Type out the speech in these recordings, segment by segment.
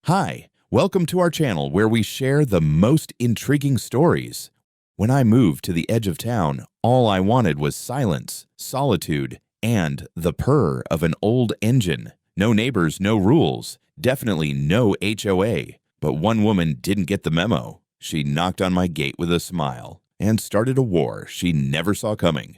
Hi, welcome to our channel where we share the most intriguing stories. When I moved to the edge of town, all I wanted was silence, solitude, and the purr of an old engine. No neighbors, no rules, definitely no HOA. But one woman didn't get the memo. She knocked on my gate with a smile and started a war she never saw coming.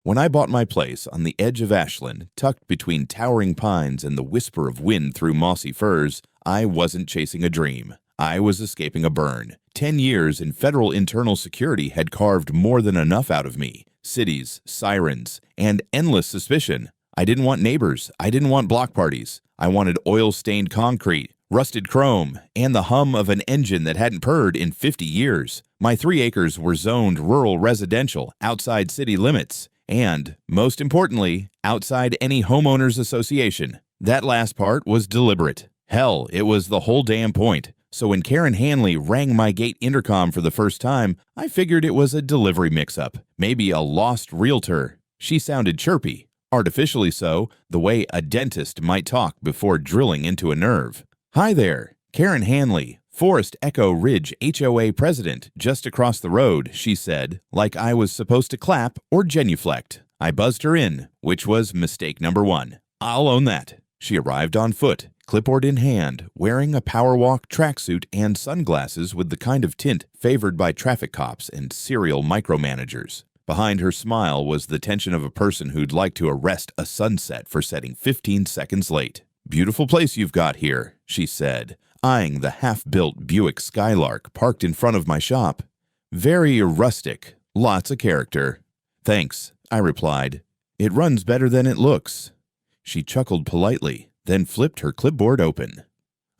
When I bought my place on the edge of Ashland, tucked between towering pines and the whisper of wind through mossy firs, I wasn't chasing a dream. I was escaping a burn. 10 years in federal internal security had carved more than enough out of me. Cities, sirens, and endless suspicion. I didn't want neighbors. I didn't want block parties. I wanted oil-stained concrete, rusted chrome, and the hum of an engine that hadn't purred in 50 years. My 3 acres were zoned rural residential, outside city limits. And, most importantly, outside any homeowners association. That last part was deliberate. Hell, it was the whole damn point. So when Karen Hanley rang my gate intercom for the first time, I figured it was a delivery mix-up, maybe a lost realtor. She sounded chirpy, artificially so, the way a dentist might talk before drilling into a nerve. Hi there, Karen Hanley, Forest Echo Ridge HOA president, just across the road, she said, like I was supposed to clap or genuflect. I buzzed her in, which was mistake number 1. I'll own that. She arrived on foot, clipboard in hand, wearing a Powerwalk tracksuit and sunglasses with the kind of tint favored by traffic cops and serial micromanagers. Behind her smile was the tension of a person who'd like to arrest a sunset for setting 15 seconds late. Beautiful place you've got here, she said, eyeing the half-built Buick Skylark parked in front of my shop. Very rustic, lots of character. Thanks, I replied. It runs better than it looks. She chuckled politely, then flipped her clipboard open.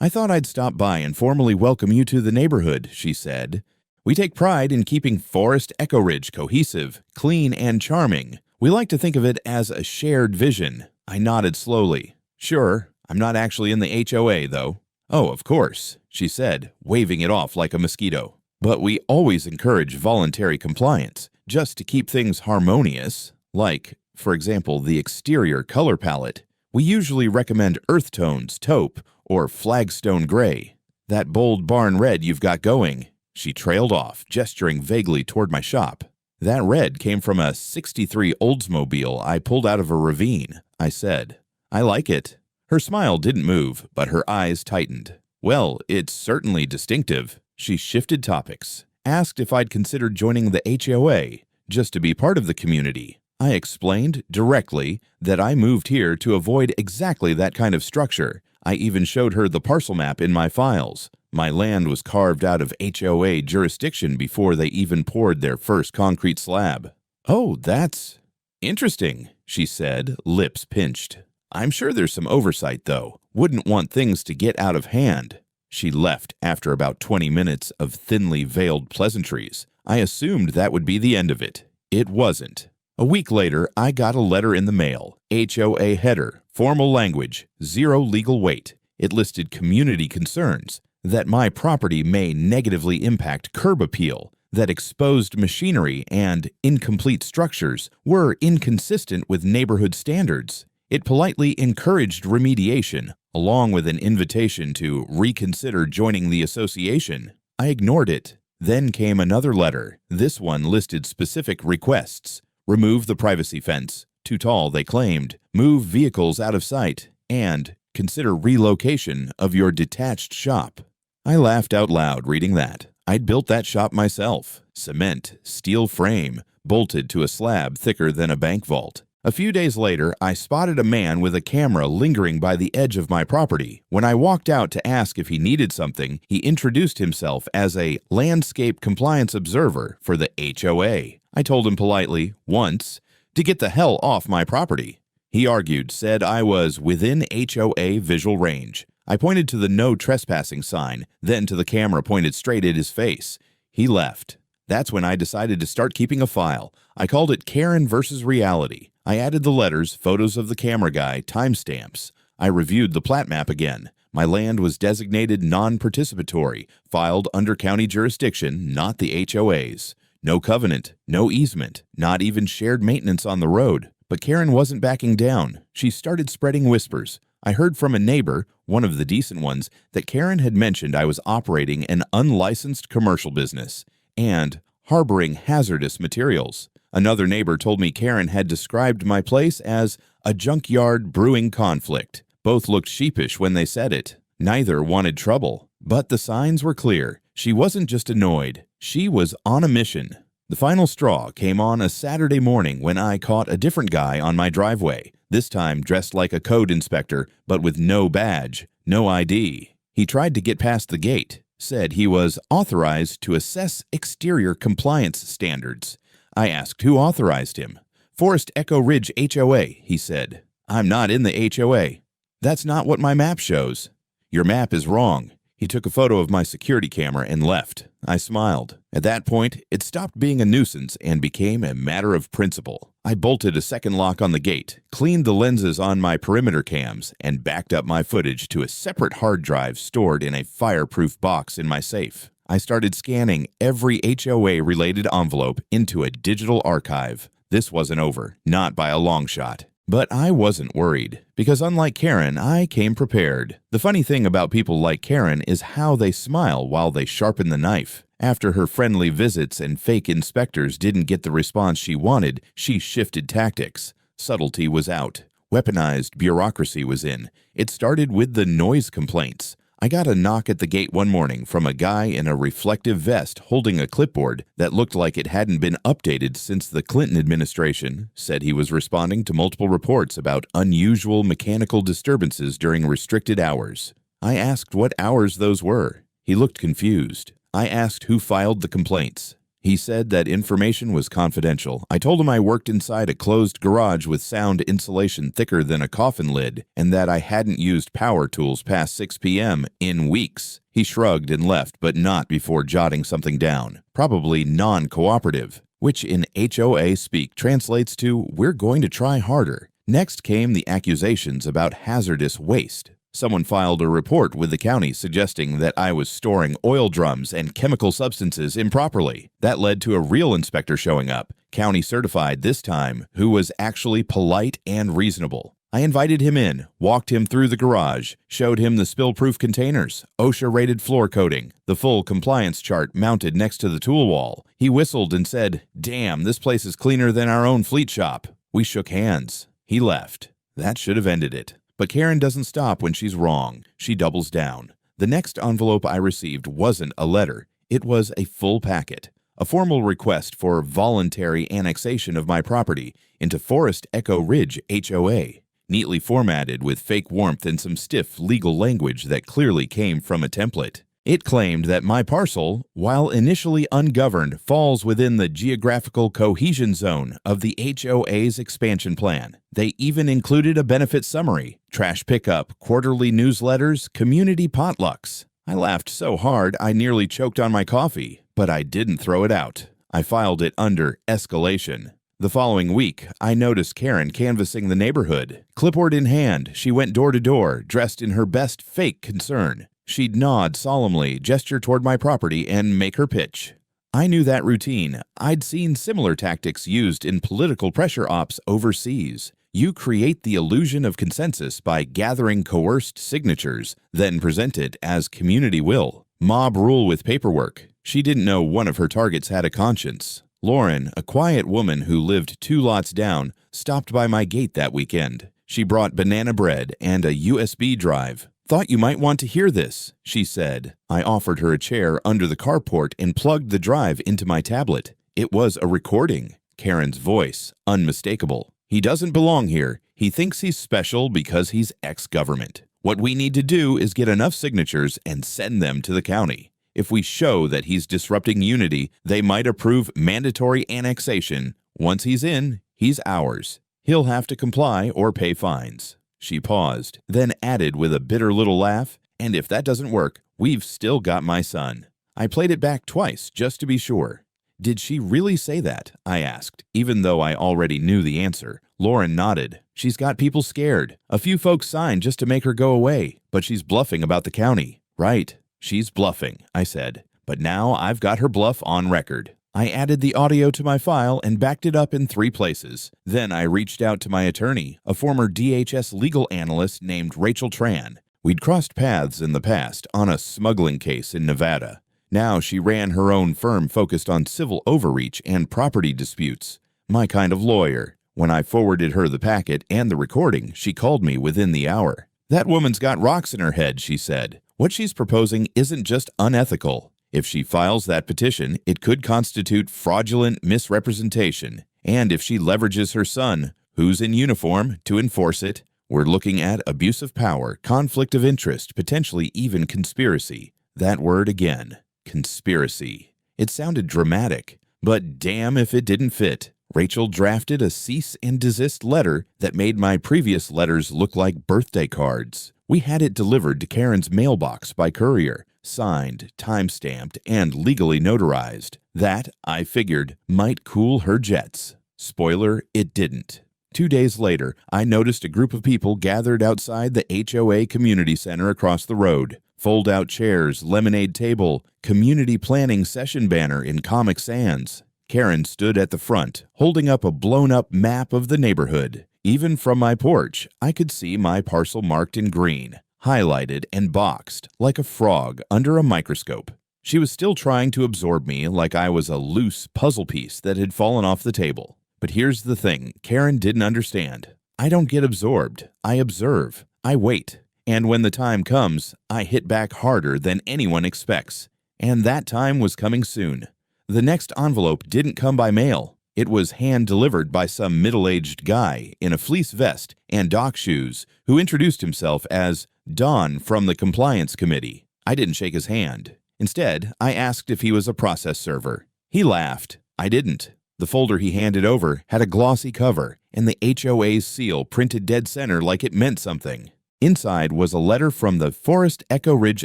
I thought I'd stop by and formally welcome you to the neighborhood, she said. We take pride in keeping Forest Echo Ridge cohesive, clean, and charming. We like to think of it as a shared vision. I nodded slowly. Sure, I'm not actually in the HOA, though. Oh, of course, she said, waving it off like a mosquito. But we always encourage voluntary compliance, just to keep things harmonious. Like, for example, the exterior color palette. We usually recommend earth tones, taupe, or flagstone gray. That bold barn red you've got going. She trailed off, gesturing vaguely toward my shop. That red came from a '63 Oldsmobile I pulled out of a ravine, I said. I like it. Her smile didn't move, but her eyes tightened. Well, it's certainly distinctive. She shifted topics, asked if I'd considered joining the HOA, just to be part of the community. I explained directly that I moved here to avoid exactly that kind of structure. I even showed her the parcel map in my files. My land was carved out of HOA jurisdiction before they even poured their first concrete slab. Oh, that's interesting, she said, lips pinched. I'm sure there's some oversight, though. Wouldn't want things to get out of hand. She left after about 20 minutes of thinly veiled pleasantries. I assumed that would be the end of it. It wasn't. A week later, I got a letter in the mail. HOA header, formal language, 0 legal weight. It listed community concerns, that my property may negatively impact curb appeal, that exposed machinery and incomplete structures were inconsistent with neighborhood standards. It politely encouraged remediation, along with an invitation to reconsider joining the association. I ignored it. Then came another letter. This one listed specific requests. Remove the privacy fence, too tall, they claimed. Move vehicles out of sight, and consider relocation of your detached shop. I laughed out loud reading that. I'd built that shop myself. Cement, steel frame, bolted to a slab thicker than a bank vault. A few days later, I spotted a man with a camera lingering by the edge of my property. When I walked out to ask if he needed something, he introduced himself as a landscape compliance observer for the HOA. I told him politely, once, to get the hell off my property. He argued, said I was within HOA visual range. I pointed to the no trespassing sign, then to the camera pointed straight at his face. He left. That's when I decided to start keeping a file. I called it Karen versus Reality. I added the letters, photos of the camera guy, timestamps. I reviewed the plat map again. My land was designated non-participatory, filed under county jurisdiction, not the HOA's. No covenant, no easement, not even shared maintenance on the road. But Karen wasn't backing down. She started spreading whispers. I heard from a neighbor, one of the decent ones, that Karen had mentioned I was operating an unlicensed commercial business and harboring hazardous materials. Another neighbor told me Karen had described my place as a junkyard brewing conflict. Both looked sheepish when they said it. Neither wanted trouble. But the signs were clear. She wasn't just annoyed. She was on a mission. The final straw came on a Saturday morning when I caught a different guy on my driveway, this time dressed like a code inspector, but with no badge, no ID. He tried to get past the gate, said he was authorized to assess exterior compliance standards. I asked who authorized him. Forest Echo Ridge HOA, he said. I'm not in the HOA. That's not what my map shows. Your map is wrong. He took a photo of my security camera and left. I smiled. At that point, it stopped being a nuisance and became a matter of principle. I bolted a second lock on the gate, cleaned the lenses on my perimeter cams, and backed up my footage to a separate hard drive stored in a fireproof box in my safe. I started scanning every HOA-related envelope into a digital archive. This wasn't over, not by a long shot. But I wasn't worried, because unlike Karen, I came prepared. The funny thing about people like Karen is how they smile while they sharpen the knife. After her friendly visits and fake inspectors didn't get the response she wanted, she shifted tactics. Subtlety was out. Weaponized bureaucracy was in. It started with the noise complaints. I got a knock at the gate one morning from a guy in a reflective vest holding a clipboard that looked like it hadn't been updated since the Clinton administration, said he was responding to multiple reports about unusual mechanical disturbances during restricted hours. I asked what hours those were. He looked confused. I asked who filed the complaints. He said that information was confidential. I told him I worked inside a closed garage with sound insulation thicker than a coffin lid, and that I hadn't used power tools past 6 p.m. in weeks. He shrugged and left, but not before jotting something down. Probably non-cooperative, which in HOA speak translates to, "We're going to try harder." Next came the accusations about hazardous waste. Someone filed a report with the county suggesting that I was storing oil drums and chemical substances improperly. That led to a real inspector showing up, county certified this time, who was actually polite and reasonable. I invited him in, walked him through the garage, showed him the spill-proof containers, OSHA-rated floor coating, the full compliance chart mounted next to the tool wall. He whistled and said, "Damn, this place is cleaner than our own fleet shop." We shook hands. He left. That should have ended it. But Karen doesn't stop when she's wrong. She doubles down. The next envelope I received wasn't a letter. It was a full packet. A formal request for voluntary annexation of my property into Forest Echo Ridge HOA, neatly formatted with fake warmth and some stiff legal language that clearly came from a template. It claimed that my parcel, while initially ungoverned, falls within the geographical cohesion zone of the HOA's expansion plan. They even included a benefit summary, trash pickup, quarterly newsletters, community potlucks. I laughed so hard I nearly choked on my coffee, but I didn't throw it out. I filed it under escalation. The following week, I noticed Karen canvassing the neighborhood. Clipboard in hand, she went door to door, dressed in her best fake concern. She'd nod solemnly, gesture toward my property, and make her pitch. I knew that routine. I'd seen similar tactics used in political pressure ops overseas. You create the illusion of consensus by gathering coerced signatures, then present it as community will. Mob rule with paperwork. She didn't know one of her targets had a conscience. Lauren, a quiet woman who lived 2 lots down, stopped by my gate that weekend. She brought banana bread and a USB drive. "Thought you might want to hear this," she said. I offered her a chair under the carport and plugged the drive into my tablet. It was a recording. Karen's voice, unmistakable. "He doesn't belong here. He thinks he's special because he's ex-government. What we need to do is get enough signatures and send them to the county. If we show that he's disrupting unity, they might approve mandatory annexation. Once he's in, he's ours. He'll have to comply or pay fines." She paused, then added with a bitter little laugh, "And if that doesn't work, we've still got my son." I played it back twice just to be sure. "Did she really say that?" I asked, even though I already knew the answer. Lauren nodded. "She's got people scared. A few folks signed just to make her go away, but she's bluffing about the county." "Right, she's bluffing," I said. "But now I've got her bluff on record." I added the audio to my file and backed it up in 3 places. Then I reached out to my attorney, a former DHS legal analyst named Rachel Tran. We'd crossed paths in the past on a smuggling case in Nevada. Now she ran her own firm focused on civil overreach and property disputes. My kind of lawyer. When I forwarded her the packet and the recording, she called me within the hour. "That woman's got rocks in her head," she said. "What she's proposing isn't just unethical. If she files that petition, it could constitute fraudulent misrepresentation. And if she leverages her son, who's in uniform, to enforce it, we're looking at abuse of power, conflict of interest, potentially even conspiracy." That word again, conspiracy. It sounded dramatic, but damn if it didn't fit. Rachel drafted a cease and desist letter that made my previous letters look like birthday cards. We had it delivered to Karen's mailbox by courier, signed, time-stamped, and legally notarized. That, I figured, might cool her jets. Spoiler, it didn't. 2 days later, I noticed a group of people gathered outside the HOA community center across the road. Fold-out chairs, lemonade table, community planning session banner in Comic Sans. Karen stood at the front, holding up a blown-up map of the neighborhood. Even from my porch, I could see my parcel marked in green, highlighted and boxed like a frog under a microscope. She was still trying to absorb me like I was a loose puzzle piece that had fallen off the table. But here's the thing Karen didn't understand. I don't get absorbed. I observe. I wait. And when the time comes, I hit back harder than anyone expects. And that time was coming soon. The next envelope didn't come by mail. It was hand-delivered by some middle-aged guy in a fleece vest and dock shoes who introduced himself as Don from the Compliance Committee. I didn't shake his hand. Instead, I asked if he was a process server. He laughed. I didn't. The folder he handed over had a glossy cover and the HOA's seal printed dead center like it meant something. Inside was a letter from the Forest Echo Ridge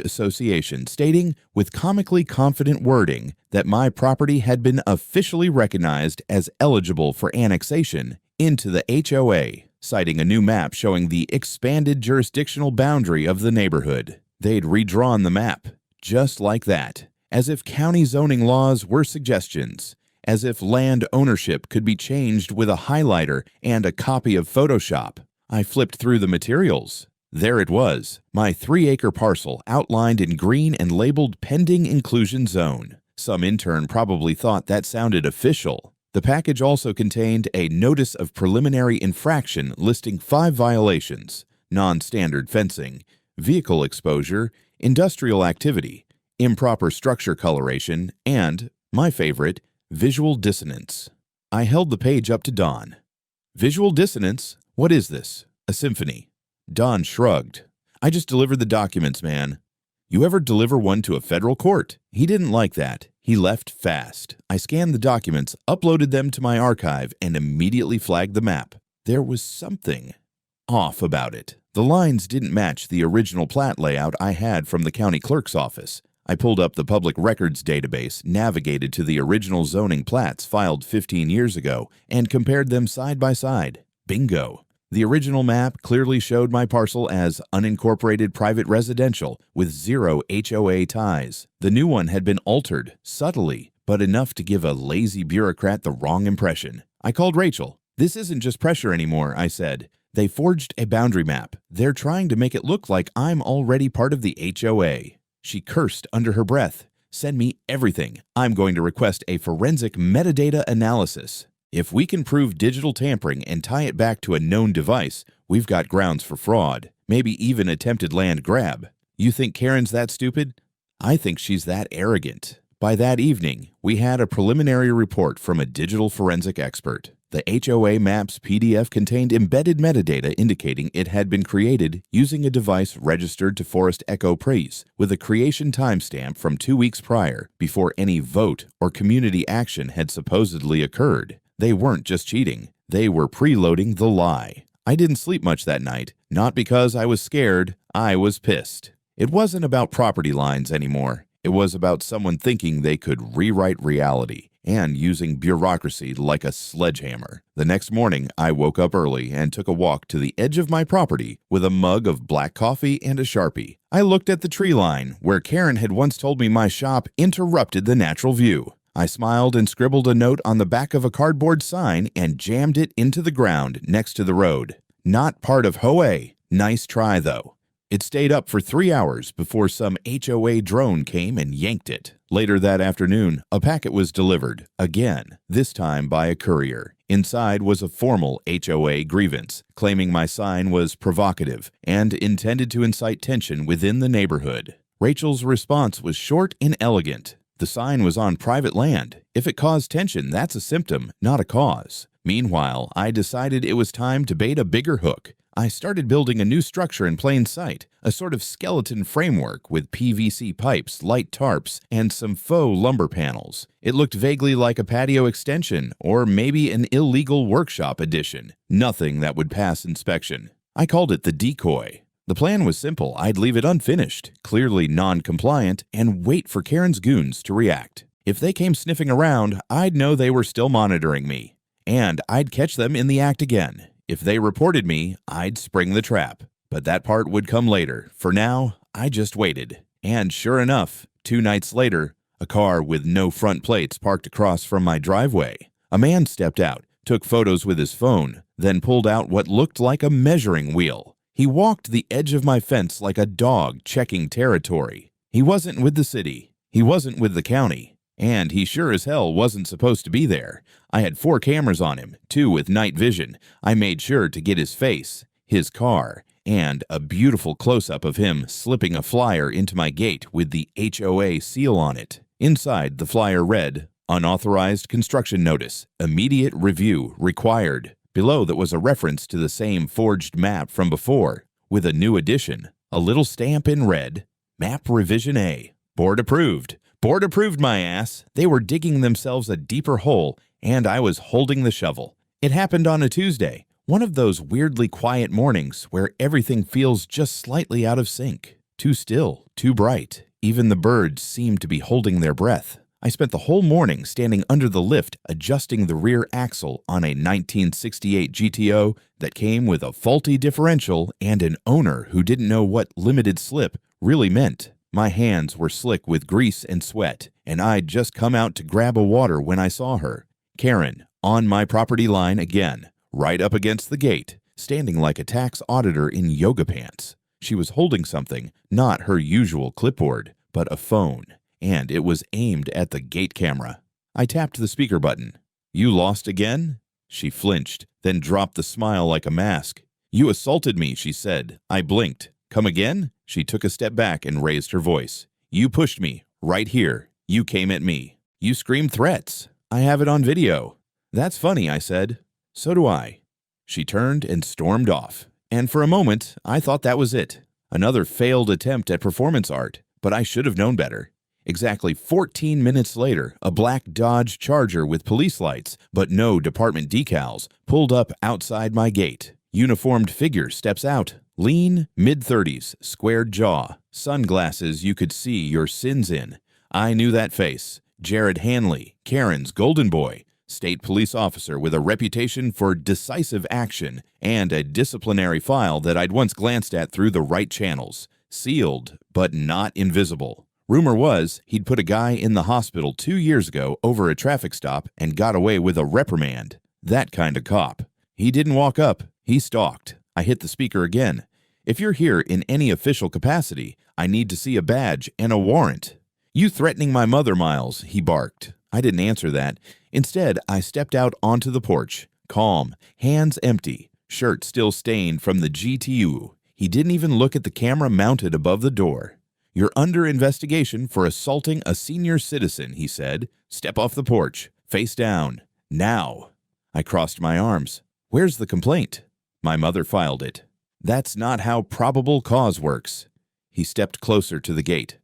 Association stating, with comically confident wording, that my property had been officially recognized as eligible for annexation into the HOA, citing a new map showing the expanded jurisdictional boundary of the neighborhood. They'd redrawn the map, just like that, as if county zoning laws were suggestions, as if land ownership could be changed with a highlighter and a copy of Photoshop. I flipped through the materials. There it was, my 3-acre parcel outlined in green and labeled Pending Inclusion Zone. Some intern probably thought that sounded official. The package also contained a Notice of Preliminary Infraction listing 5 violations: non-standard fencing, vehicle exposure, industrial activity, improper structure coloration, and, my favorite, visual dissonance. I held the page up to Don. "Visual dissonance? What is this? A symphony?" Don shrugged. "I just delivered the documents, man." "You ever deliver one to a federal court?" He didn't like that. He left fast. I scanned the documents, uploaded them to my archive, and immediately flagged the map. There was something off about it. The lines didn't match the original plat layout I had from the county clerk's office. I pulled up the public records database, navigated to the original zoning plats filed 15 years ago, and compared them side by side. Bingo! The original map clearly showed my parcel as unincorporated private residential with 0 HOA ties. The new one had been altered, subtly, but enough to give a lazy bureaucrat the wrong impression. I called Rachel. "This isn't just pressure anymore," I said. "They forged a boundary map. They're trying to make it look like I'm already part of the HOA." She cursed under her breath. "Send me everything. I'm going to request a forensic metadata analysis. If we can prove digital tampering and tie it back to a known device, we've got grounds for fraud, maybe even attempted land grab. You think Karen's that stupid? I think she's that arrogant." By that evening, we had a preliminary report from a digital forensic expert. The HOA maps PDF contained embedded metadata indicating it had been created using a device registered to Forest Echo Praise with a creation timestamp from 2 weeks prior, before any vote or community action had supposedly occurred. They weren't just cheating. They were preloading the lie. I didn't sleep much that night, not because I was scared. I was pissed. It wasn't about property lines anymore. It was about someone thinking they could rewrite reality and using bureaucracy like a sledgehammer. The next morning, I woke up early and took a walk to the edge of my property with a mug of black coffee and a Sharpie. I looked at the tree line, where Karen had once told me my shop interrupted the natural view. I smiled and scribbled a note on the back of a cardboard sign and jammed it into the ground next to the road. Not part of HOA. Nice try, though. It stayed up for 3 hours before some HOA drone came and yanked it. Later that afternoon, a packet was delivered, again, this time by a courier. Inside was a formal HOA grievance, claiming my sign was provocative and intended to incite tension within the neighborhood. Rachel's response was short and elegant. The sign was on private land. If it caused tension, that's a symptom, not a cause. Meanwhile, I decided it was time to bait a bigger hook. I started building a new structure in plain sight, a sort of skeleton framework with PVC pipes, light tarps, and some faux lumber panels. It looked vaguely like a patio extension, or maybe an illegal workshop addition. Nothing that would pass inspection. I called it the decoy. The plan was simple. I'd leave it unfinished, clearly non-compliant, and wait for Karen's goons to react. If they came sniffing around, I'd know they were still monitoring me. And I'd catch them in the act again. If they reported me, I'd spring the trap. But that part would come later. For now, I just waited. And sure enough, 2 nights later, a car with no front plates parked across from my driveway. A man stepped out, took photos with his phone, then pulled out what looked like a measuring wheel. He walked the edge of my fence like a dog checking territory. He wasn't with the city. He wasn't with the county. And he sure as hell wasn't supposed to be there. I had 4 cameras on him, 2 with night vision. I made sure to get his face, his car, and a beautiful close-up of him slipping a flyer into my gate with the HOA seal on it. Inside, the flyer read, "Unauthorized construction notice. Immediate review required." Below that was a reference to the same forged map from before, with a new addition, a little stamp in red, "Map Revision A. Board approved." Board approved my ass. They were digging themselves a deeper hole, and I was holding the shovel. It happened on a Tuesday, one of those weirdly quiet mornings where everything feels just slightly out of sync. Too still, too bright. Even the birds seemed to be holding their breath. I spent the whole morning standing under the lift adjusting the rear axle on a 1968 GTO that came with a faulty differential and an owner who didn't know what limited slip really meant. My hands were slick with grease and sweat, and I'd just come out to grab a water when I saw her. Karen, on my property line again, right up against the gate, standing like a tax auditor in yoga pants. She was holding something, not her usual clipboard, but a phone, and it was aimed at the gate camera. I tapped the speaker button. "You lost again?" She flinched, then dropped the smile like a mask. "You assaulted me," she said. I blinked. "Come again?" She took a step back and raised her voice. "You pushed me, right here. You came at me. You screamed threats. I have it on video." "That's funny," I said. "So do I." She turned and stormed off. And for a moment, I thought that was it. Another failed attempt at performance art, but I should have known better. Exactly 14 minutes later, a black Dodge Charger with police lights, but no department decals, pulled up outside my gate. Uniformed figure steps out. Lean, mid-30s, squared jaw, sunglasses you could see your sins in. I knew that face. Jared Hanley, Karen's golden boy, state police officer with a reputation for decisive action and a disciplinary file that I'd once glanced at through the right channels. Sealed, but not invisible. Rumor was he'd put a guy in the hospital 2 years ago over a traffic stop and got away with a reprimand. That kind of cop. He didn't walk up, he stalked. I hit the speaker again. "If you're here in any official capacity, I need to see a badge and a warrant." "You threatening my mother, Miles," he barked. I didn't answer that. Instead, I stepped out onto the porch, calm, hands empty, shirt still stained from the GTU. He didn't even look at the camera mounted above the door. "You're under investigation for assaulting a senior citizen," he said. "Step off the porch, face down, now." I crossed my arms. "Where's the complaint?" "My mother filed it." "That's not how probable cause works." He stepped closer to the gate.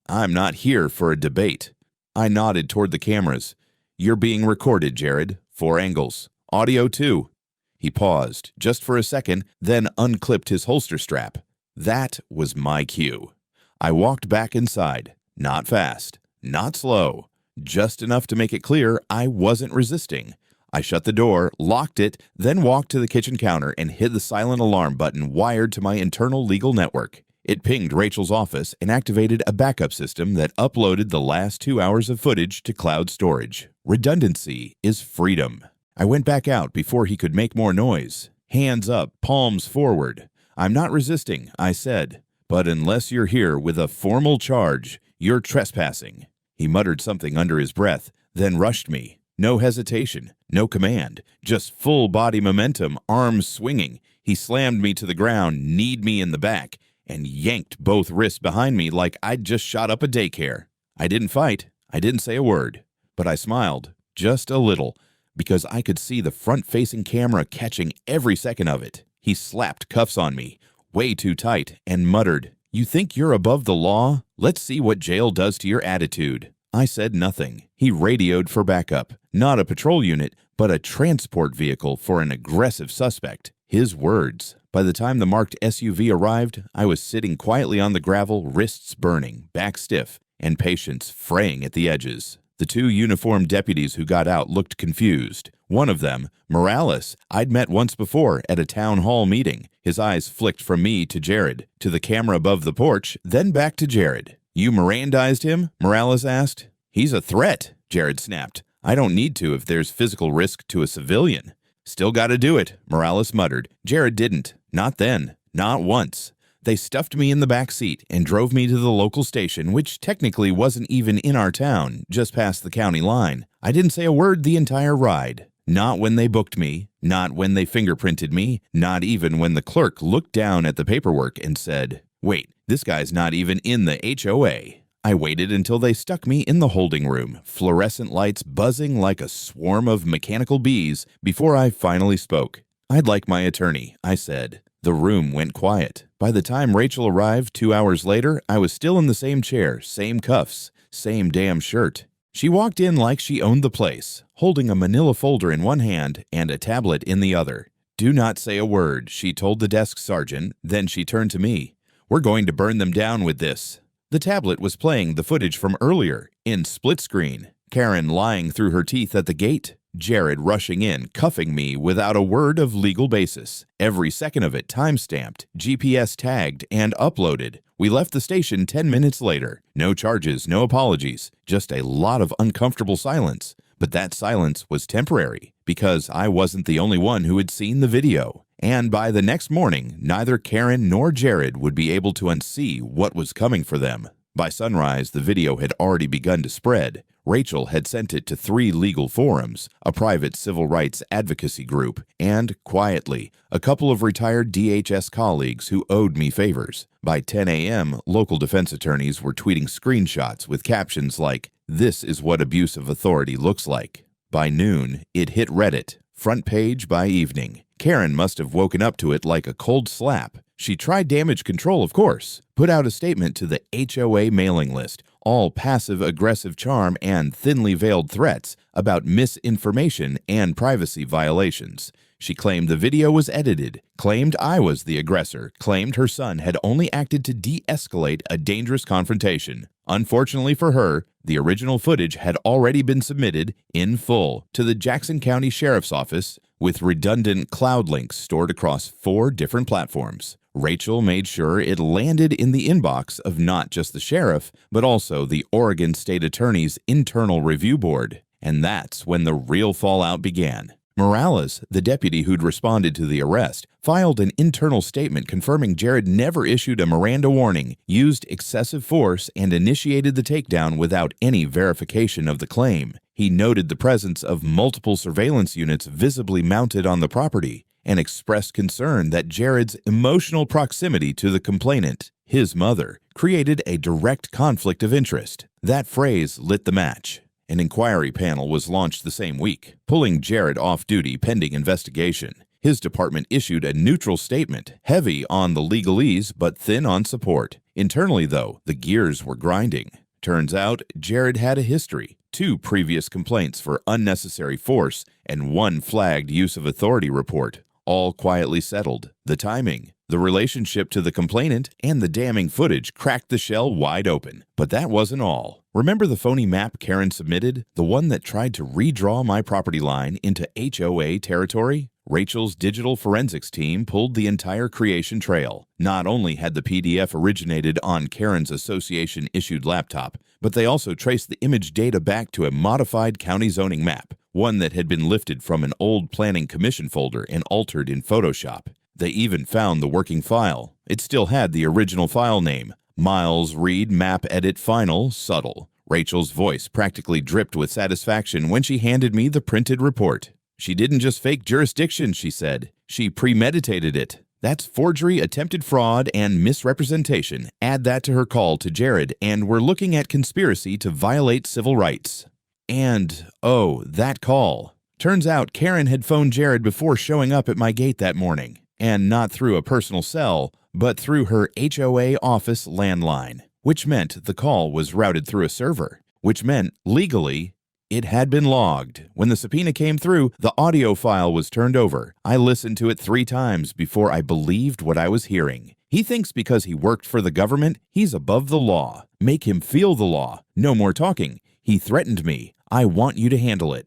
"I'm not here for a debate." I nodded toward the cameras. "You're being recorded, Jared. 4 angles. Audio too." He paused, just for a second, then unclipped his holster strap. That was my cue. I walked back inside. Not fast, not slow. Just enough to make it clear I wasn't resisting. I shut the door, locked it, then walked to the kitchen counter and hit the silent alarm button wired to my internal legal network. It pinged Rachel's office and activated a backup system that uploaded the last 2 hours of footage to cloud storage. Redundancy is freedom. I went back out before he could make more noise. Hands up, palms forward. I'm not resisting, I said, but unless you're here with a formal charge, you're trespassing. He muttered something under his breath, then rushed me. No hesitation, no command, just full body momentum, arms swinging. He slammed me to the ground, kneed me in the back, and yanked both wrists behind me like I'd just shot up a daycare. I didn't fight. I didn't say a word, but I smiled, just a little, because I could see the front-facing camera catching every second of it. He slapped cuffs on me, way too tight, and muttered, "You think you're above the law? Let's see what jail does to your attitude." I said nothing. He radioed for backup. Not a patrol unit, but a transport vehicle for an aggressive suspect. His words. By the time the marked SUV arrived, I was sitting quietly on the gravel, wrists burning, back stiff, and patience fraying at the edges. The two uniformed deputies who got out looked confused. One of them, Morales, I'd met once before at a town hall meeting. His eyes flicked from me to Jared, to the camera above the porch, then back to Jared. "You Mirandized him?" Morales asked. "He's a threat," Jared snapped. "I don't need to if there's physical risk to a civilian." "Still gotta do it," Morales muttered. Jared didn't. Not then. Not once. They stuffed me in the back seat and drove me to the local station, which technically wasn't even in our town, just past the county line. I didn't say a word the entire ride. Not when they booked me, not when they fingerprinted me, not even when the clerk looked down at the paperwork and said, "Wait, this guy's not even in the HOA." I waited until they stuck me in the holding room, fluorescent lights buzzing like a swarm of mechanical bees, before I finally spoke. "I'd like my attorney," I said. The room went quiet. By the time Rachel arrived 2 hours later, I was still in the same chair, same cuffs, same damn shirt. She walked in like she owned the place, holding a manila folder in one hand and a tablet in the other. "Do not say a word," she told the desk sergeant. Then she turned to me. "We're going to burn them down with this." The tablet was playing the footage from earlier, in split screen. Karen lying through her teeth at the gate. Jared rushing in, cuffing me without a word of legal basis. Every second of it time-stamped, GPS tagged, and uploaded. We left the station 10 minutes later. No charges, no apologies, just a lot of uncomfortable silence. But that silence was temporary, because I wasn't the only one who had seen the video. And by the next morning, neither Karen nor Jared would be able to unsee what was coming for them. By sunrise, the video had already begun to spread. Rachel had sent it to 3 legal forums, a private civil rights advocacy group, and, quietly, a couple of retired DHS colleagues who owed me favors. By 10 a.m., local defense attorneys were tweeting screenshots with captions like, "This is what abuse of authority looks like." By noon, it hit Reddit, front page by evening. Karen must have woken up to it like a cold slap. She tried damage control, of course, put out a statement to the HOA mailing list, all passive-aggressive charm and thinly veiled threats about misinformation and privacy violations. She claimed the video was edited, claimed I was the aggressor, claimed her son had only acted to de-escalate a dangerous confrontation. Unfortunately for her, the original footage had already been submitted in full to the Jackson County Sheriff's Office with redundant cloud links stored across 4 different platforms. Rachel made sure it landed in the inbox of not just the sheriff, but also the Oregon State Attorney's Internal Review Board. And that's when the real fallout began. Morales, the deputy who'd responded to the arrest, filed an internal statement confirming Jared never issued a Miranda warning, used excessive force, and initiated the takedown without any verification of the claim. He noted the presence of multiple surveillance units visibly mounted on the property and expressed concern that Jared's emotional proximity to the complainant, his mother, created a direct conflict of interest. That phrase lit the match. An inquiry panel was launched the same week, pulling Jared off duty pending investigation. His department issued a neutral statement, heavy on the legalese but thin on support. Internally, though, the gears were grinding. Turns out, Jared had a history, 2 previous complaints for unnecessary force, and 1 flagged use of authority report, all quietly settled. The timing, the relationship to the complainant, and the damning footage cracked the shell wide open. But that wasn't all. Remember the phony map Karen submitted? The one that tried to redraw my property line into HOA territory? Rachel's digital forensics team pulled the entire creation trail. Not only had the PDF originated on Karen's association-issued laptop, but they also traced the image data back to a modified county zoning map, one that had been lifted from an old planning commission folder and altered in Photoshop. They even found the working file. It still had the original file name, Miles Reed Map Edit Final Subtle. Rachel's voice practically dripped with satisfaction when she handed me the printed report. She didn't just fake jurisdiction, she said. She premeditated it. That's forgery, attempted fraud, and misrepresentation. Add that to her call to Jared, and we're looking at conspiracy to violate civil rights. And, oh, that call. Turns out Karen had phoned Jared before showing up at my gate that morning. And not through a personal cell, but through her HOA office landline, which meant the call was routed through a server, which meant, legally, it had been logged. When the subpoena came through, the audio file was turned over. I listened to it 3 times before I believed what I was hearing. He thinks because he worked for the government, he's above the law. Make him feel the law. No more talking. He threatened me. I want you to handle it.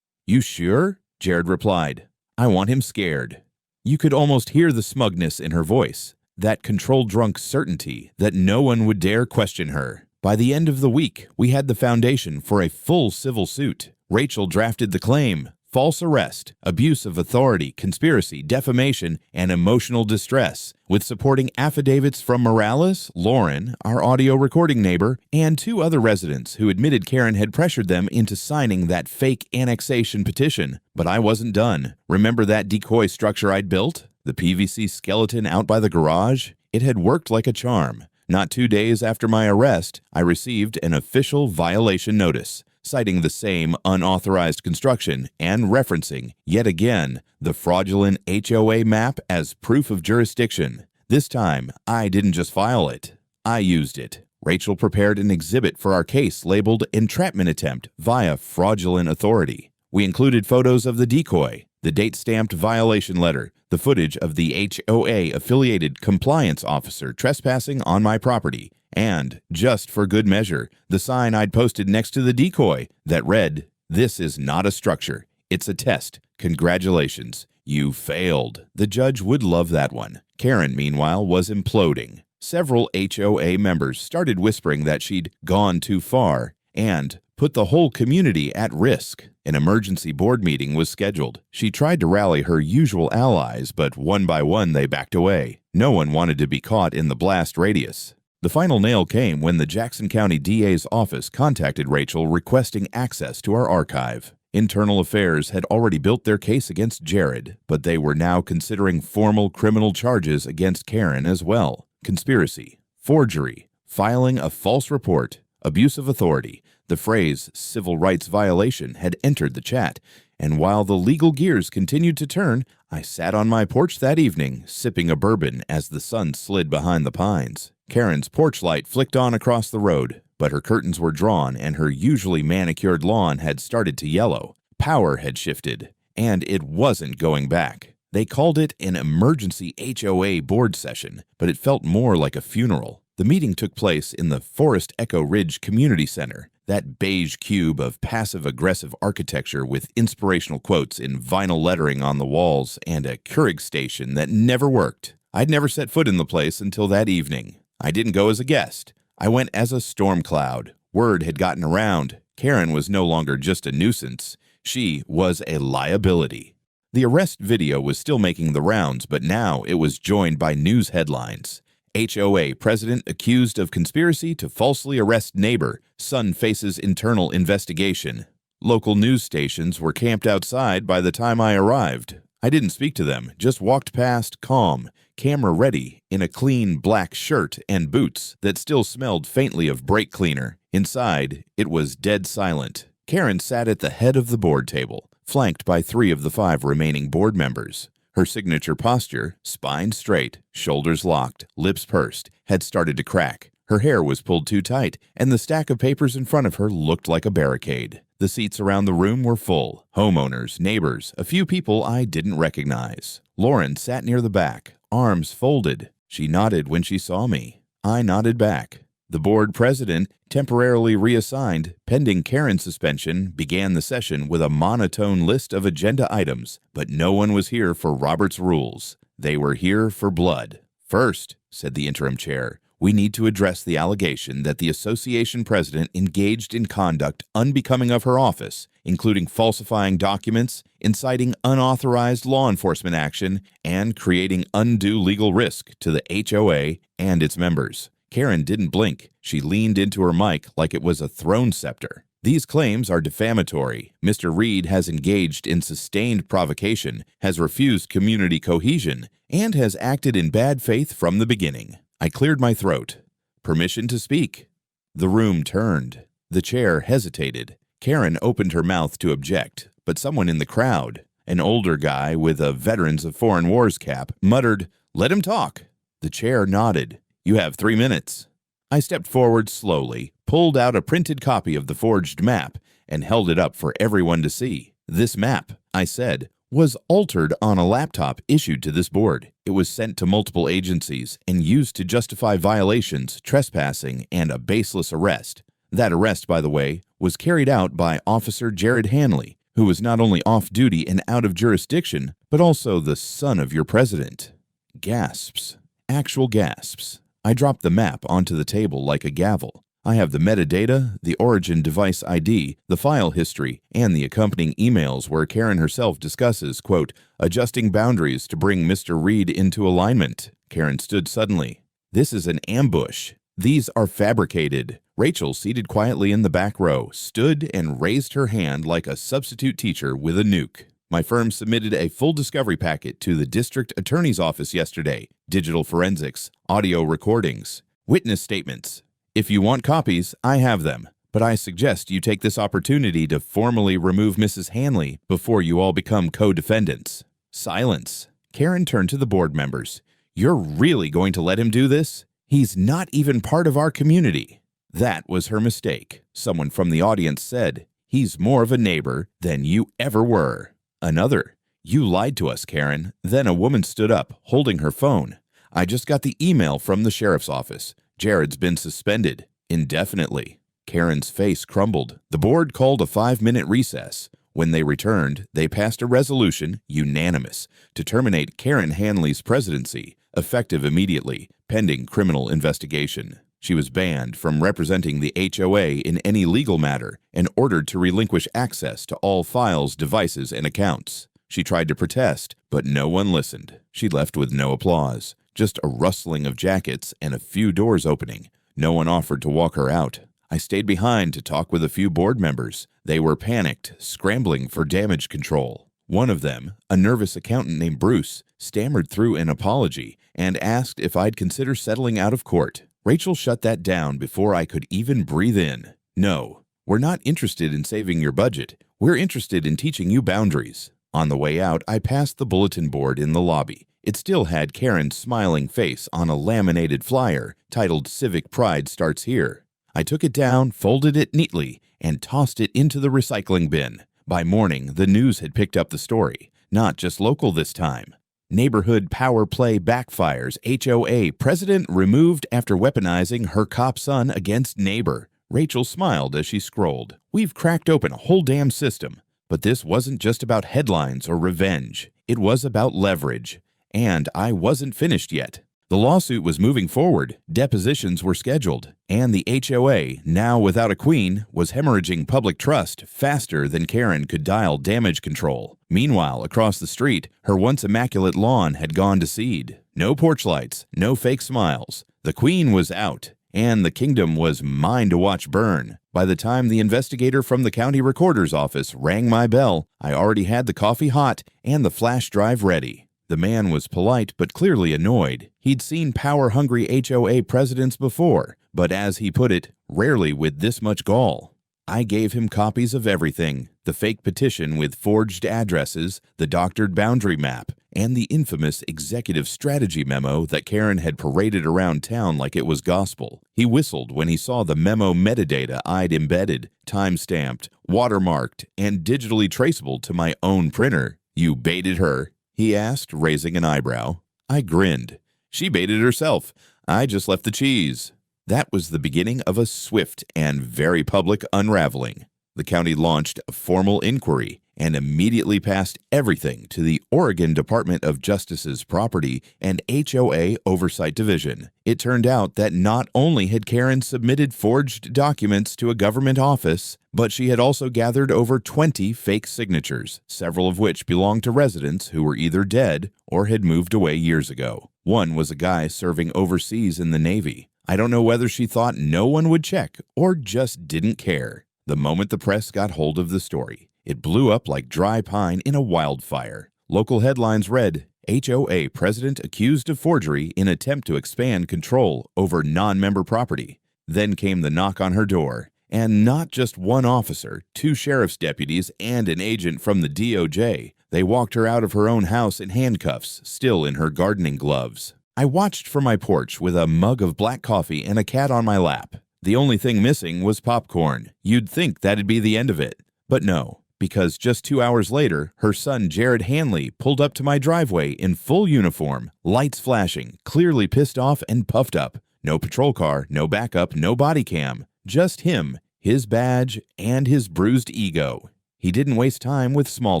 You sure? Jared replied. I want him scared. You could almost hear the smugness in her voice, that control-drunk certainty that no one would dare question her. By the end of the week, we had the foundation for a full civil suit. Rachel drafted the claim: false arrest, abuse of authority, conspiracy, defamation, and emotional distress, with supporting affidavits from Morales, Lauren, our audio recording neighbor, and 2 other residents who admitted Karen had pressured them into signing that fake annexation petition. But I wasn't done. Remember that decoy structure I'd built? The PVC skeleton out by the garage? It had worked like a charm. Not 2 days after my arrest, I received an official violation notice, citing the same unauthorized construction and referencing, yet again, the fraudulent HOA map as proof of jurisdiction. This time, I didn't just file it. I used it. Rachel prepared an exhibit for our case labeled Entrapment Attempt via Fraudulent Authority. We included photos of the decoy, the date-stamped violation letter, the footage of the HOA-affiliated compliance officer trespassing on my property, and, just for good measure, the sign I'd posted next to the decoy that read, "This is not a structure. It's a test. Congratulations. You failed." The judge would love that one. Karen, meanwhile, was imploding. Several HOA members started whispering that she'd gone too far and put the whole community at risk. An emergency board meeting was scheduled. She tried to rally her usual allies, but one by one they backed away. No one wanted to be caught in the blast radius. The final nail came when the Jackson County DA's office contacted Rachel requesting access to our archive. Internal Affairs had already built their case against Jared, but they were now considering formal criminal charges against Karen as well. Conspiracy, forgery, filing a false report, abuse of authority. The phrase civil rights violation had entered the chat, and while the legal gears continued to turn, I sat on my porch that evening, sipping a bourbon as the sun slid behind the pines. Karen's porch light flicked on across the road, but her curtains were drawn and her usually manicured lawn had started to yellow. Power had shifted, and it wasn't going back. They called it an emergency HOA board session, but it felt more like a funeral. The meeting took place in the Forest Echo Ridge Community Center, that beige cube of passive-aggressive architecture with inspirational quotes in vinyl lettering on the walls and a Keurig station that never worked. I'd never set foot in the place until that evening. I didn't go as a guest. I went as a storm cloud. Word had gotten around. Karen was no longer just a nuisance. She was a liability. The arrest video was still making the rounds, but now it was joined by news headlines. HOA president accused of conspiracy to falsely arrest neighbor. Son faces internal investigation. Local news stations were camped outside by the time I arrived. I didn't speak to them, just walked past calm, camera ready, in a clean black shirt and boots that still smelled faintly of brake cleaner. Inside, it was dead silent. Karen sat at the head of the board table, flanked by 3 of the 5 remaining board members. Her signature posture, spine straight, shoulders locked, lips pursed, had started to crack. Her hair was pulled too tight, and the stack of papers in front of her looked like a barricade. The seats around the room were full. Homeowners, neighbors, a few people I didn't recognize. Lauren sat near the back, arms folded. She nodded when she saw me. I nodded back. The board president, temporarily reassigned pending Karen's suspension, began the session with a monotone list of agenda items, but no one was here for Robert's rules. They were here for blood. First, said the interim chair, we need to address the allegation that the association president engaged in conduct unbecoming of her office, including falsifying documents, inciting unauthorized law enforcement action, and creating undue legal risk to the HOA and its members. Karen didn't blink. She leaned into her mic like it was a throne scepter. These claims are defamatory. Mr. Reed has engaged in sustained provocation, has refused community cohesion, and has acted in bad faith from the beginning. I cleared my throat. Permission to speak. The room turned. The chair hesitated. Karen opened her mouth to object, but someone in the crowd, an older guy with a Veterans of Foreign Wars cap, muttered, "Let him talk." The chair nodded. "You have 3 minutes." I stepped forward slowly, pulled out a printed copy of the forged map, and held it up for everyone to see. This map, I said, was altered on a laptop issued to this board. It was sent to multiple agencies and used to justify violations, trespassing, and a baseless arrest. That arrest, by the way, was carried out by Officer Jared Hanley, who was not only off duty and out of jurisdiction, but also the son of your president. Gasps. Actual gasps. I dropped the map onto the table like a gavel. I have the metadata, the origin device ID, the file history, and the accompanying emails where Karen herself discusses, quote, adjusting boundaries to bring Mr. Reed into alignment. Karen stood suddenly. This is an ambush. These are fabricated. Rachel, seated quietly in the back row, stood and raised her hand like a substitute teacher with a nuke. My firm submitted a full discovery packet to the district attorney's office yesterday. Digital forensics, audio recordings, witness statements. If you want copies, I have them, but I suggest you take this opportunity to formally remove Mrs. Hanley before you all become co-defendants. Silence. Karen turned to the board members. You're really going to let him do this? He's not even part of our community. That was her mistake. Someone from the audience said, he's more of a neighbor than you ever were. Another, you lied to us, Karen. Then a woman stood up, holding her phone. I just got the email from the sheriff's office. Jared's been suspended indefinitely. Karen's face crumbled. The board called a 5-minute recess. When they returned, they passed a resolution, unanimous, to terminate Karen Hanley's presidency, effective immediately, pending criminal investigation. She was banned from representing the HOA in any legal matter and ordered to relinquish access to all files, devices, and accounts. She tried to protest, but no one listened. She left with no applause. Just a rustling of jackets and a few doors opening. No one offered to walk her out. I stayed behind to talk with a few board members. They were panicked, scrambling for damage control. One of them, a nervous accountant named Bruce, stammered through an apology and asked if I'd consider settling out of court. Rachel shut that down before I could even breathe in. No, we're not interested in saving your budget. We're interested in teaching you boundaries. On the way out, I passed the bulletin board in the lobby. It still had Karen's smiling face on a laminated flyer titled Civic Pride Starts Here. I took it down, folded it neatly, and tossed it into the recycling bin. By morning, the news had picked up the story, not just local this time. Neighborhood power play backfires. HOA president removed after weaponizing her cop son against neighbor. Rachel smiled as she scrolled. We've cracked open a whole damn system. But this wasn't just about headlines or revenge. It was about leverage. And I wasn't finished yet. The lawsuit was moving forward, depositions were scheduled, and the HOA, now without a queen, was hemorrhaging public trust faster than Karen could dial damage control. Meanwhile, across the street, her once immaculate lawn had gone to seed. No porch lights, no fake smiles. The queen was out, and the kingdom was mine to watch burn. By the time the investigator from the county recorder's office rang my bell, I already had the coffee hot and the flash drive ready. The man was polite but clearly annoyed. He'd seen power-hungry HOA presidents before, but as he put it, rarely with this much gall. I gave him copies of everything, the fake petition with forged addresses, the doctored boundary map, and the infamous executive strategy memo that Karen had paraded around town like it was gospel. He whistled when he saw the memo metadata I'd embedded, time-stamped, watermarked, and digitally traceable to my own printer. You baited her? He asked, raising an eyebrow. I grinned. She baited herself. I just left the cheese. That was the beginning of a swift and very public unraveling. The county launched a formal inquiry and immediately passed everything to the Oregon Department of Justice's Property and HOA Oversight Division. It turned out that not only had Karen submitted forged documents to a government office, but she had also gathered over 20 fake signatures, several of which belonged to residents who were either dead or had moved away years ago. One was a guy serving overseas in the Navy. I don't know whether she thought no one would check or just didn't care. The moment the press got hold of the story, it blew up like dry pine in a wildfire. Local headlines read, HOA president accused of forgery in attempt to expand control over non-member property. Then came the knock on her door, and not just one officer, 2 sheriff's deputies, and an agent from the DOJ. They walked her out of her own house in handcuffs, still in her gardening gloves. I watched from my porch with a mug of black coffee and a cat on my lap. The only thing missing was popcorn. You'd think that'd be the end of it. But no, because just 2 hours later, her son Jared Hanley pulled up to my driveway in full uniform, lights flashing, clearly pissed off and puffed up. No patrol car, no backup, no body cam. Just him, his badge, and his bruised ego. He didn't waste time with small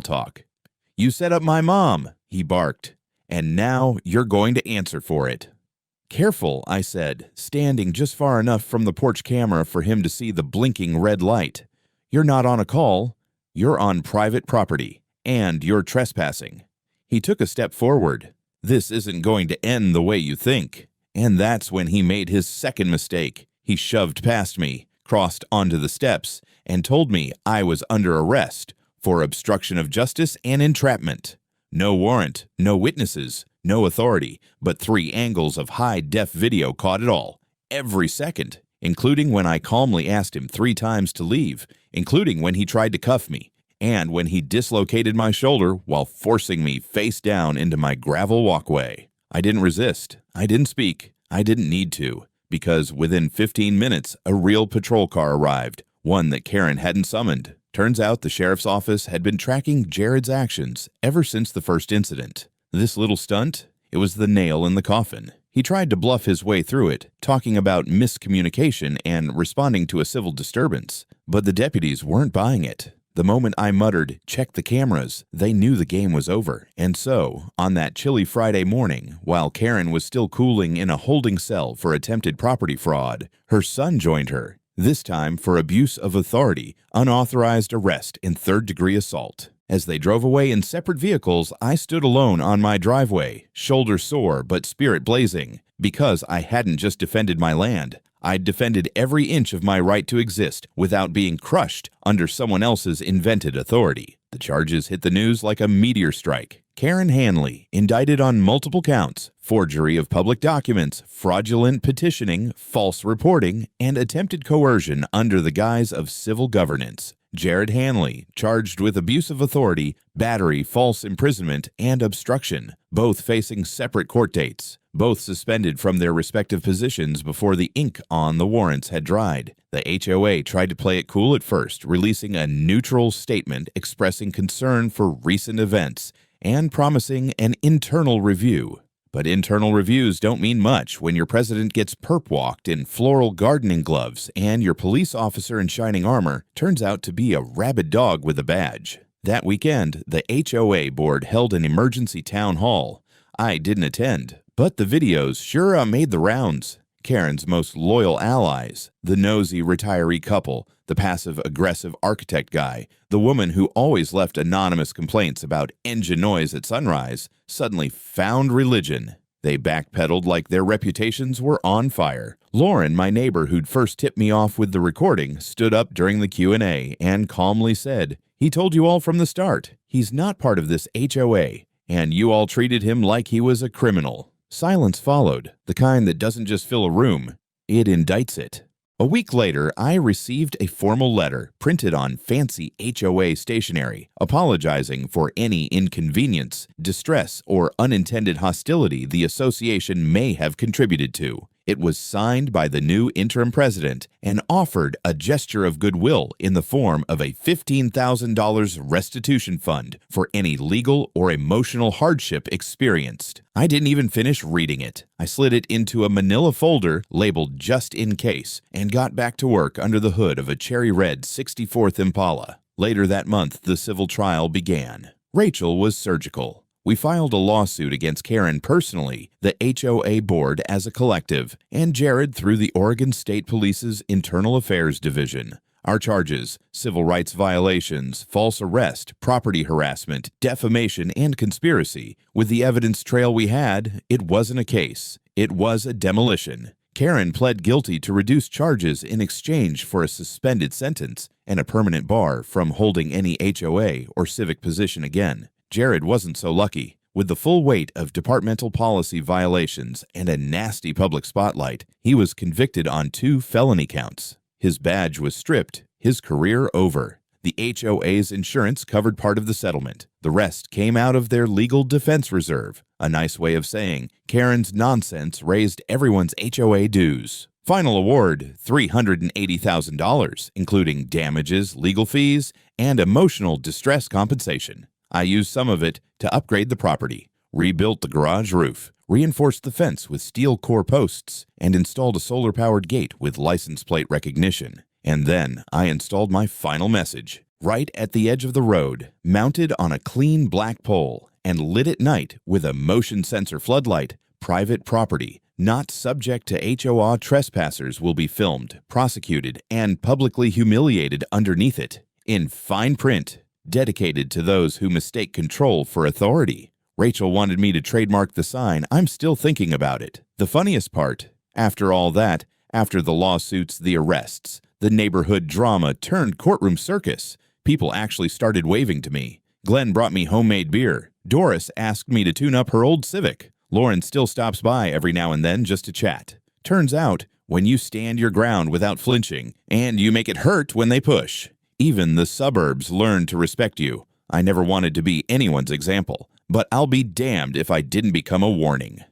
talk. "You set up my mom," he barked, "and now you're going to answer for it." "Careful," I said, standing just far enough from the porch camera for him to see the blinking red light. "You're not on a call. You're on private property, and you're trespassing." He took a step forward. "This isn't going to end the way you think." And that's when he made his second mistake. He shoved past me, crossed onto the steps, and told me I was under arrest for obstruction of justice and entrapment. No warrant, no witnesses, no authority, but 3 angles of high-def video caught it all, every second, including when I calmly asked him 3 times to leave, including when he tried to cuff me, and when he dislocated my shoulder while forcing me face down into my gravel walkway. I didn't resist. I didn't speak. I didn't need to, because within 15 minutes, a real patrol car arrived, one that Karen hadn't summoned. Turns out the sheriff's office had been tracking Jared's actions ever since the first incident. This little stunt, it was the nail in the coffin. He tried to bluff his way through it, talking about miscommunication and responding to a civil disturbance. But the deputies weren't buying it. The moment I muttered, "Check the cameras," they knew the game was over. And so, on that chilly Friday morning, while Karen was still cooling in a holding cell for attempted property fraud, her son joined her, this time for abuse of authority, unauthorized arrest, and third-degree assault. As they drove away in separate vehicles, I stood alone on my driveway, shoulder sore but spirit blazing, because I hadn't just defended my land. I'd defended every inch of my right to exist without being crushed under someone else's invented authority. The charges hit the news like a meteor strike. Karen Hanley, indicted on multiple counts, forgery of public documents, fraudulent petitioning, false reporting, and attempted coercion under the guise of civil governance. Jared Hanley, charged with abuse of authority, battery, false imprisonment, and obstruction, both facing separate court dates, both suspended from their respective positions before the ink on the warrants had dried. The HOA tried to play it cool at first, releasing a neutral statement expressing concern for recent events and promising an internal review. But internal reviews don't mean much when your president gets perp-walked in floral gardening gloves and your police officer in shining armor turns out to be a rabid dog with a badge. That weekend, the HOA board held an emergency town hall. I didn't attend, but the videos sure made the rounds. Karen's most loyal allies, the nosy retiree couple, the passive-aggressive architect guy, the woman who always left anonymous complaints about engine noise at sunrise, suddenly found religion. They backpedaled like their reputations were on fire. Lauren, my neighbor who'd first tipped me off with the recording, stood up during the Q&A and calmly said, "He told you all from the start. He's not part of this HOA, and you all treated him like he was a criminal." Silence followed, the kind that doesn't just fill a room, it indicts it. A week later, I received a formal letter printed on fancy HOA stationery, apologizing for any inconvenience, distress, or unintended hostility the association may have contributed to. It was signed by the new interim president and offered a gesture of goodwill in the form of a $15,000 restitution fund for any legal or emotional hardship experienced. I didn't even finish reading it. I slid it into a manila folder labeled just in case and got back to work under the hood of a cherry red 64th Impala. Later that month, the civil trial began. Rachel was surgical. We filed a lawsuit against Karen personally, the HOA board as a collective, and Jared through the Oregon State Police's Internal Affairs Division. Our charges: civil rights violations, false arrest, property harassment, defamation, and conspiracy. With the evidence trail we had, it wasn't a case. It was a demolition. Karen pled guilty to reduced charges in exchange for a suspended sentence and a permanent bar from holding any HOA or civic position again. Jared wasn't so lucky. With the full weight of departmental policy violations and a nasty public spotlight, he was convicted on 2 felony counts. His badge was stripped, his career over. The HOA's insurance covered part of the settlement. The rest came out of their legal defense reserve, a nice way of saying Karen's nonsense raised everyone's HOA dues. Final award, $380,000, including damages, legal fees, and emotional distress compensation. I used some of it to upgrade the property, rebuilt the garage roof, reinforced the fence with steel core posts, and installed a solar-powered gate with license plate recognition. And then I installed my final message, right at the edge of the road, mounted on a clean black pole, and lit at night with a motion sensor floodlight. Private property, not subject to HOA trespassers, will be filmed, prosecuted, and publicly humiliated underneath it, in fine print. Dedicated to those who mistake control for authority. Rachel wanted me to trademark the sign. I'm still thinking about it. The funniest part, after all that, after the lawsuits, the arrests, the neighborhood drama turned courtroom circus, people actually started waving to me. Glenn brought me homemade beer. Doris asked me to tune up her old Civic. Lauren still stops by every now and then just to chat. Turns out, when you stand your ground without flinching, and you make it hurt when they push, even the suburbs learn to respect you. I never wanted to be anyone's example, but I'll be damned if I didn't become a warning.